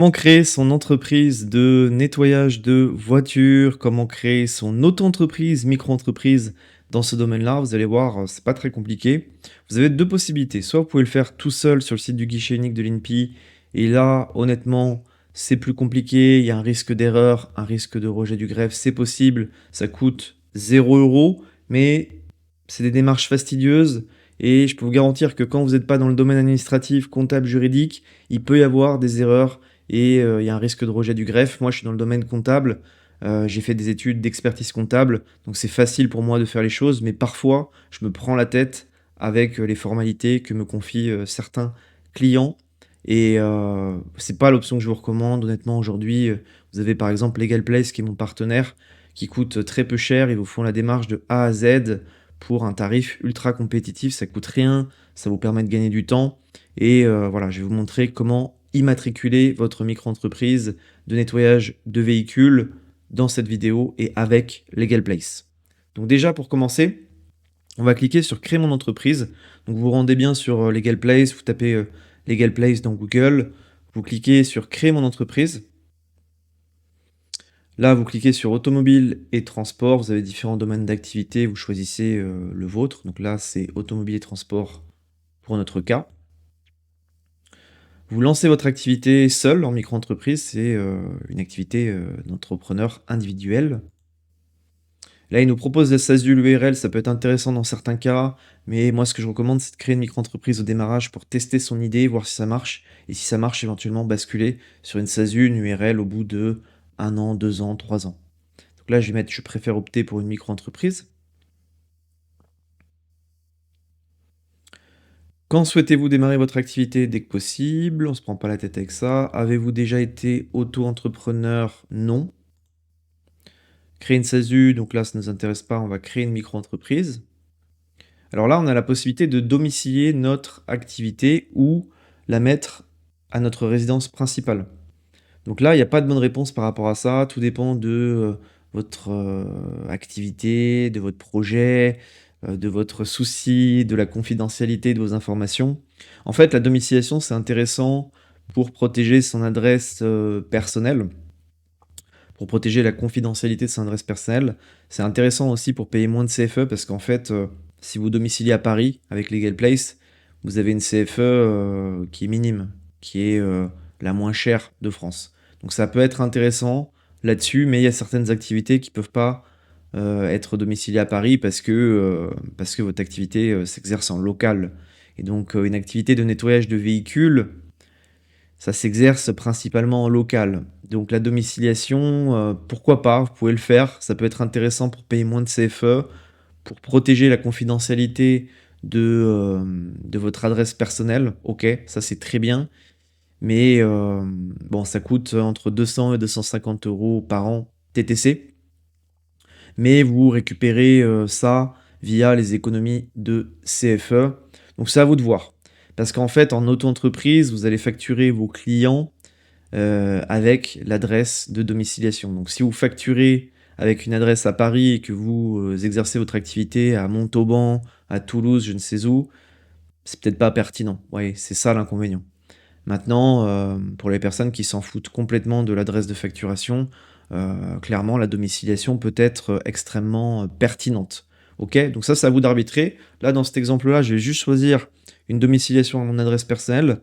Comment créer son entreprise de nettoyage de voitures, comment créer son auto-entreprise, micro-entreprise dans ce domaine-là. Vous allez voir, c'est pas très compliqué. Vous avez 2 possibilités. Soit vous pouvez le faire tout seul sur le site du guichet unique de l'INPI et là, honnêtement, c'est plus compliqué. Il y a un risque d'erreur, un risque de rejet du greffe, c'est possible. Ça coûte 0 €, mais c'est des démarches fastidieuses et je peux vous garantir que quand vous n'êtes pas dans le domaine administratif, comptable, juridique, il peut y avoir des erreurs et il y a un risque de rejet du greffe. Moi, je suis dans le domaine comptable, j'ai fait des études d'expertise comptable, donc c'est facile pour moi de faire les choses, mais parfois, je me prends la tête avec, les formalités que me confient, certains clients et c'est pas l'option que je vous recommande. Honnêtement, aujourd'hui, vous avez par exemple Legal Place qui est mon partenaire, qui coûte très peu cher. Ils vous font la démarche de A à Z pour un tarif ultra compétitif. Ça coûte rien, ça vous permet de gagner du temps et voilà, je vais vous montrer comment immatriculer votre micro-entreprise de nettoyage de véhicules dans cette vidéo et avec Legal Place. Donc déjà pour commencer, on va cliquer sur créer mon entreprise. Donc vous vous rendez bien sur Legal Place, vous tapez Legal Place dans Google, vous cliquez sur créer mon entreprise. Là, vous cliquez sur automobile et transport, vous avez différents domaines d'activité, vous choisissez le vôtre. Donc là, c'est automobile et transport pour notre cas. Vous lancez votre activité seul en micro-entreprise, c'est, une activité, d'entrepreneur individuel. Là, il nous propose la SASU, l'URL, ça peut être intéressant dans certains cas, mais moi, ce que je recommande, c'est de créer une micro-entreprise au démarrage pour tester son idée, voir si ça marche et si ça marche, éventuellement basculer sur une SASU, une URL au bout de 1 an, 2 ans, 3 ans. Donc là, je vais mettre: «Je préfère opter pour une micro-entreprise». Quand souhaitez-vous démarrer votre activité? Dès que possible, on se prend pas la tête avec ça. Avez-vous déjà été auto-entrepreneur? Non. Créer une SASU, donc là, ça ne nous intéresse pas, on va créer une micro-entreprise. Alors là, on a la possibilité de domicilier notre activité ou la mettre à notre résidence principale. Donc là, il n'y a pas de bonne réponse par rapport à ça. Tout dépend de votre activité, de votre projet, de votre souci, de la confidentialité de vos informations. En fait, la domiciliation, c'est intéressant pour protéger son adresse personnelle, pour protéger la confidentialité de son adresse personnelle. C'est intéressant aussi pour payer moins de CFE parce qu'en fait, si vous domiciliez à Paris avec Legal Place, vous avez une CFE qui est minime, qui est la moins chère de France. Donc ça peut être intéressant là-dessus, mais il y a certaines activités qui peuvent pas être domiciliées à Paris parce que votre activité s'exerce en local. Et donc une activité de nettoyage de véhicules, ça s'exerce principalement en local. Donc la domiciliation, pourquoi pas? Vous pouvez le faire. Ça peut être intéressant pour payer moins de CFE, pour protéger la confidentialité de votre adresse personnelle. OK, ça c'est très bien. Mais bon, ça coûte entre 200 et 250 € par an TTC. Mais vous récupérez ça via les économies de CFE. Donc c'est à vous de voir. Parce qu'en fait, en auto-entreprise, vous allez facturer vos clients avec l'adresse de domiciliation. Donc si vous facturez avec une adresse à Paris et que vous exercez votre activité à Montauban, à Toulouse, je ne sais où, c'est peut-être pas pertinent. Ouais, c'est ça l'inconvénient. Maintenant, pour les personnes qui s'en foutent complètement de l'adresse de facturation, clairement la domiciliation peut être extrêmement pertinente. OK? Donc ça, c'est à vous d'arbitrer. Là, dans cet exemple-là, je vais juste choisir une domiciliation à mon adresse personnelle.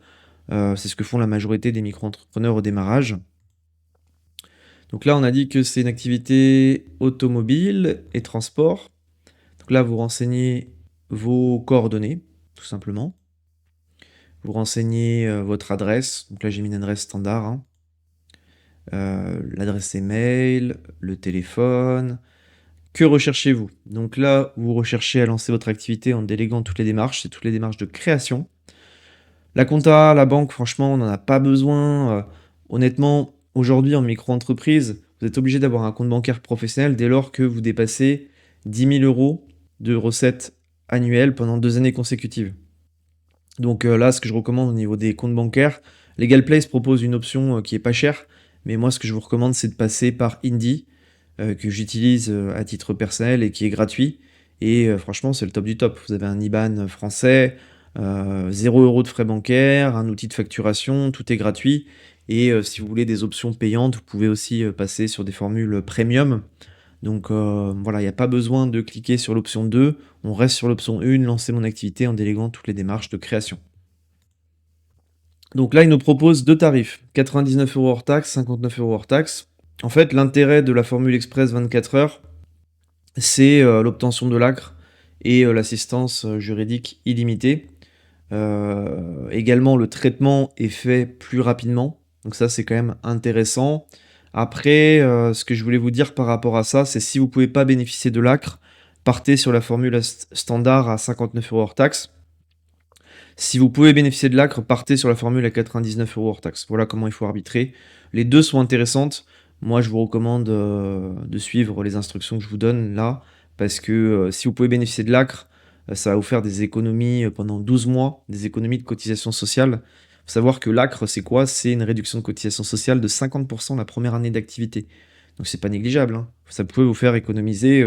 C'est ce que font la majorité des micro-entrepreneurs au démarrage. Donc là, on a dit que c'est une activité automobile et transport. Donc là, vous renseignez vos coordonnées, tout simplement. Vous renseignez votre adresse. Donc là, j'ai mis une adresse standard, hein. L'adresse email, le téléphone. Que recherchez-vous? Donc là, vous recherchez à lancer votre activité en déléguant toutes les démarches. C'est toutes les démarches de création. La compta, la banque, franchement, on n'en a pas besoin. Honnêtement, aujourd'hui, en micro-entreprise, vous êtes obligé d'avoir un compte bancaire professionnel dès lors que vous dépassez 10 000 € de recettes annuelles pendant 2 années consécutives. Donc là, ce que je recommande au niveau des comptes bancaires, Legal Place propose une option qui est pas chère, mais moi, ce que je vous recommande, c'est de passer par Indy, que j'utilise à titre personnel et qui est gratuit. Et franchement, c'est le top du top. Vous avez un IBAN français, 0 € de frais bancaires, un outil de facturation, tout est gratuit. Et si vous voulez des options payantes, vous pouvez aussi passer sur des formules premium. Donc voilà, il n'y a pas besoin de cliquer sur l'option 2. On reste sur l'option 1, lancer mon activité en déléguant toutes les démarches de création. Donc là, il nous propose deux tarifs, 99 € hors taxe, 59 € hors taxe. En fait, l'intérêt de la formule express 24 heures, c'est l'obtention de l'ACRE et l'assistance juridique illimitée. Également, le traitement est fait plus rapidement. Donc ça, c'est quand même intéressant. Après, ce que je voulais vous dire par rapport à ça, c'est si vous ne pouvez pas bénéficier de l'ACRE, partez sur la formule standard à 59 € hors taxe. Si vous pouvez bénéficier de l'ACRE, partez sur la formule à 99 € hors taxe. Voilà comment il faut arbitrer. Les deux sont intéressantes. Moi, je vous recommande de suivre les instructions que je vous donne là, parce que si vous pouvez bénéficier de l'ACRE, ça va vous faire des économies pendant 12 mois, des économies de cotisation sociale. Il faut savoir que l'ACRE, c'est quoi? C'est une réduction de cotisation sociale de 50% la première année d'activité. Donc c'est pas négligeable, hein. Ça peut vous faire économiser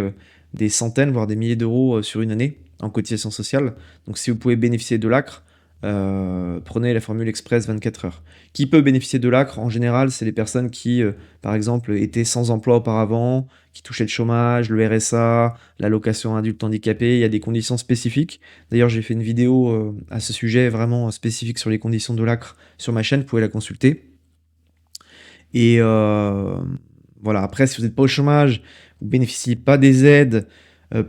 des centaines, voire des milliers d'euros sur une année en cotisation sociale. Donc si vous pouvez bénéficier de l'ACRE, prenez la formule express 24 heures. Qui peut bénéficier de l'ACRE? En général, c'est les personnes qui, par exemple, étaient sans emploi auparavant, qui touchaient le chômage, le RSA, l'allocation adulte handicapé. Il y a des conditions spécifiques. D'ailleurs, j'ai fait une vidéo à ce sujet vraiment spécifique sur les conditions de l'ACRE sur ma chaîne, vous pouvez la consulter. Et voilà, après, si vous n'êtes pas au chômage, vous ne bénéficiez pas des aides,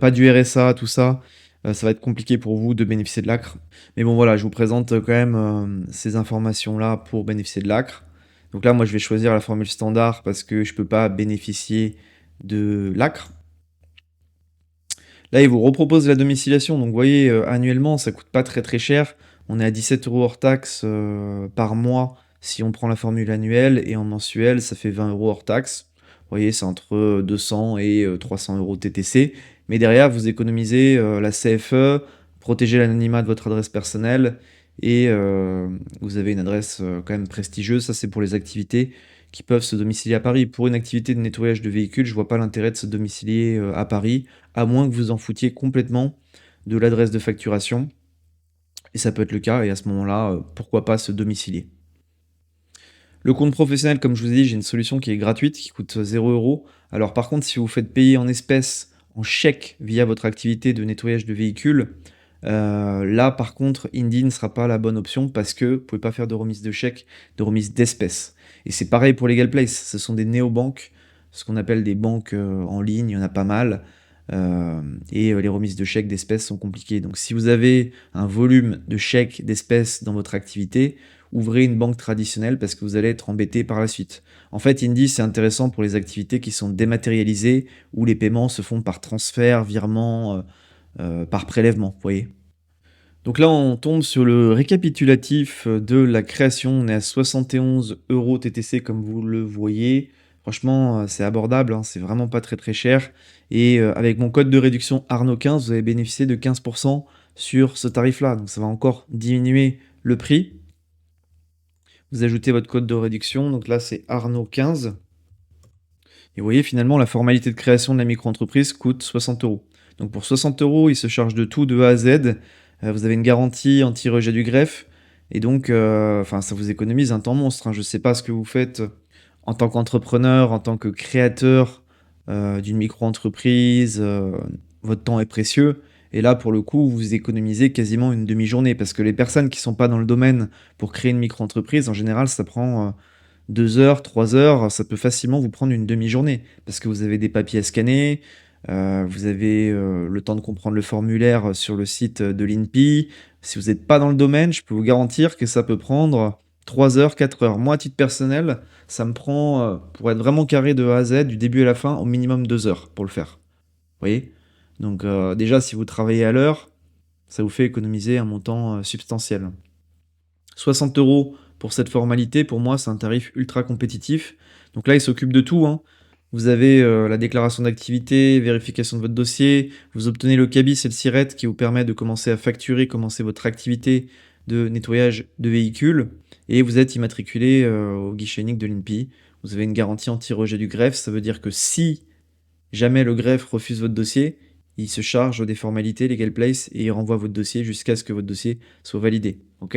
pas du RSA, tout ça, ça va être compliqué pour vous de bénéficier de l'ACRE. Mais bon, voilà, je vous présente quand même ces informations-là pour bénéficier de l'ACRE. Donc là, moi, je vais choisir la formule standard parce que je ne peux pas bénéficier de l'ACRE. Là, il vous repropose la domiciliation. Donc, vous voyez, annuellement, ça coûte pas très très cher. On est à 17 € hors taxe par mois si on prend la formule annuelle. Et en mensuel, ça fait 20 € hors taxe. Vous voyez, c'est entre 200 et 300 € TTC. Mais derrière, vous économisez la CFE, protégez l'anonymat de votre adresse personnelle. Et vous avez une adresse quand même prestigieuse. Ça, c'est pour les activités qui peuvent se domicilier à Paris. Pour une activité de nettoyage de véhicules, je vois pas l'intérêt de se domicilier à Paris, à moins que vous en foutiez complètement de l'adresse de facturation. Et ça peut être le cas, et à ce moment-là, pourquoi pas se domicilier. Le compte professionnel, comme je vous ai dit, j'ai une solution qui est gratuite, qui coûte 0 €. Alors par contre, si vous faites payer en espèces, en chèque, via votre activité de nettoyage de véhicules, là par contre, Indy ne sera pas la bonne option parce que vous ne pouvez pas faire de remise de chèque, de remise d'espèces. Et c'est pareil pour LegalPlace, ce sont des néobanques, ce qu'on appelle des banques en ligne, il y en a pas mal. Et les remises de chèques d'espèces sont compliquées. Donc si vous avez un volume de chèques d'espèces dans votre activité, ouvrez une banque traditionnelle parce que vous allez être embêté par la suite. En fait, Indy, c'est intéressant pour les activités qui sont dématérialisées, où les paiements se font par transfert, virement, par prélèvement, vous voyez. Donc là, on tombe sur le récapitulatif de la création. On est à 71 € TTC, comme vous le voyez. Franchement, c'est abordable, hein, c'est vraiment pas très très cher. Et avec mon code de réduction Arnaud15, vous allez bénéficier de 15% sur ce tarif-là. Donc ça va encore diminuer le prix. Vous ajoutez votre code de réduction, donc là c'est Arnaud15. Et vous voyez, finalement, la formalité de création de la micro-entreprise coûte 60 €. Donc pour 60 €, il se charge de tout de A à Z. Vous avez une garantie anti-rejet du greffe. Et donc, ça vous économise un temps monstre, hein. Je ne sais pas ce que vous faites en tant qu'entrepreneur, en tant que créateur d'une micro-entreprise. Votre temps est précieux. Et là, pour le coup, vous économisez quasiment une demi-journée. Parce que les personnes qui ne sont pas dans le domaine pour créer une micro-entreprise, en général, ça prend 2 heures, 3 heures, ça peut facilement vous prendre une demi-journée. Parce que vous avez des papiers à scanner, vous avez le temps de comprendre le formulaire sur le site de l'INPI. Si vous n'êtes pas dans le domaine, je peux vous garantir que ça peut prendre 3 heures, 4 heures. Moi, à titre personnel, ça me prend, pour être vraiment carré de A à Z, du début à la fin, au minimum 2 heures pour le faire. Vous voyez? Donc déjà, si vous travaillez à l'heure, ça vous fait économiser un montant substantiel. 60 € pour cette formalité, pour moi, c'est un tarif ultra compétitif. Donc là, il s'occupe de tout, hein. Vous avez la déclaration d'activité, vérification de votre dossier, vous obtenez le CABIS et le SIRET qui vous permet de commencer à facturer, commencer votre activité de nettoyage de véhicules, et vous êtes immatriculé au guichet unique de l'INPI. Vous avez une garantie anti-rejet du greffe, ça veut dire que si jamais le greffe refuse votre dossier, il se charge des formalités LegalPlace et il renvoie votre dossier jusqu'à ce que votre dossier soit validé. Ok ?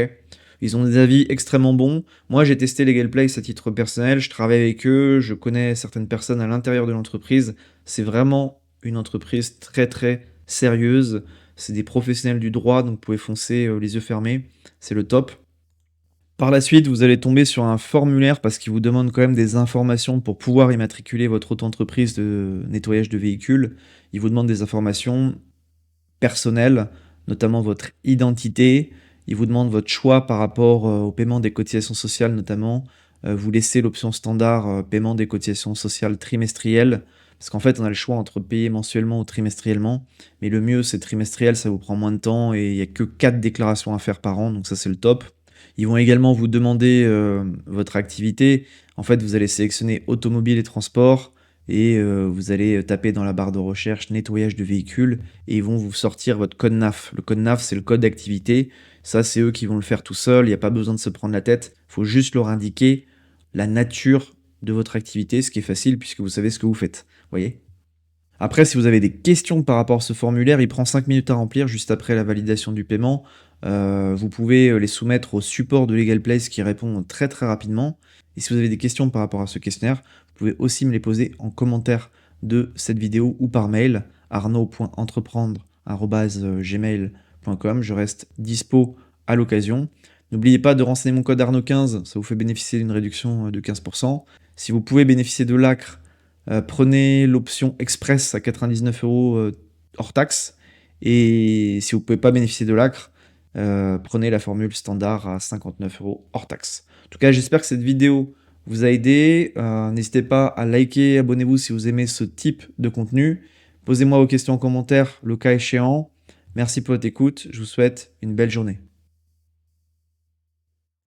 Ils ont des avis extrêmement bons. Moi, j'ai testé Legal Place à titre personnel, je travaille avec eux, je connais certaines personnes à l'intérieur de l'entreprise. C'est vraiment une entreprise très très sérieuse. C'est des professionnels du droit, donc vous pouvez foncer les yeux fermés. C'est le top. Par la suite, vous allez tomber sur un formulaire parce qu'il vous demande quand même des informations pour pouvoir immatriculer votre auto-entreprise de nettoyage de véhicules. Il vous demande des informations personnelles, notamment votre identité. Il vous demande votre choix par rapport au paiement des cotisations sociales, notamment. Vous laissez l'option standard paiement des cotisations sociales trimestrielles. Parce qu'en fait, on a le choix entre payer mensuellement ou trimestriellement. Mais le mieux, c'est trimestriel, ça vous prend moins de temps et il n'y a que 4 déclarations à faire par an, donc ça, c'est le top. Ils vont également vous demander votre activité. En fait, vous allez sélectionner automobile et transport et vous allez taper dans la barre de recherche nettoyage de véhicules et ils vont vous sortir votre code NAF. Le code NAF, c'est le code d'activité. Ça, c'est eux qui vont le faire tout seuls. Il n'y a pas besoin de se prendre la tête. Il faut juste leur indiquer la nature de votre activité, ce qui est facile puisque vous savez ce que vous faites. Voyez? Après, si vous avez des questions par rapport à ce formulaire, il prend 5 minutes à remplir juste après la validation du paiement. Vous pouvez les soumettre au support de Legal Place qui répond très très rapidement. Et si vous avez des questions par rapport à ce questionnaire, vous pouvez aussi me les poser en commentaire de cette vidéo ou par mail arnaud.entreprendre@gmail.com. Je reste dispo à l'occasion. N'oubliez pas de renseigner mon code Arnaud15, ça vous fait bénéficier d'une réduction de 15%. Si vous pouvez bénéficier de l'ACRE, prenez l'option Express à 99 € hors taxe. Et si vous ne pouvez pas bénéficier de l'ACRE, prenez la formule standard à 59 € hors taxe. En tout cas, j'espère que cette vidéo vous a aidé. N'hésitez pas à liker, abonnez-vous si vous aimez ce type de contenu. Posez-moi vos questions en commentaire, le cas échéant. Merci pour votre écoute. Je vous souhaite une belle journée.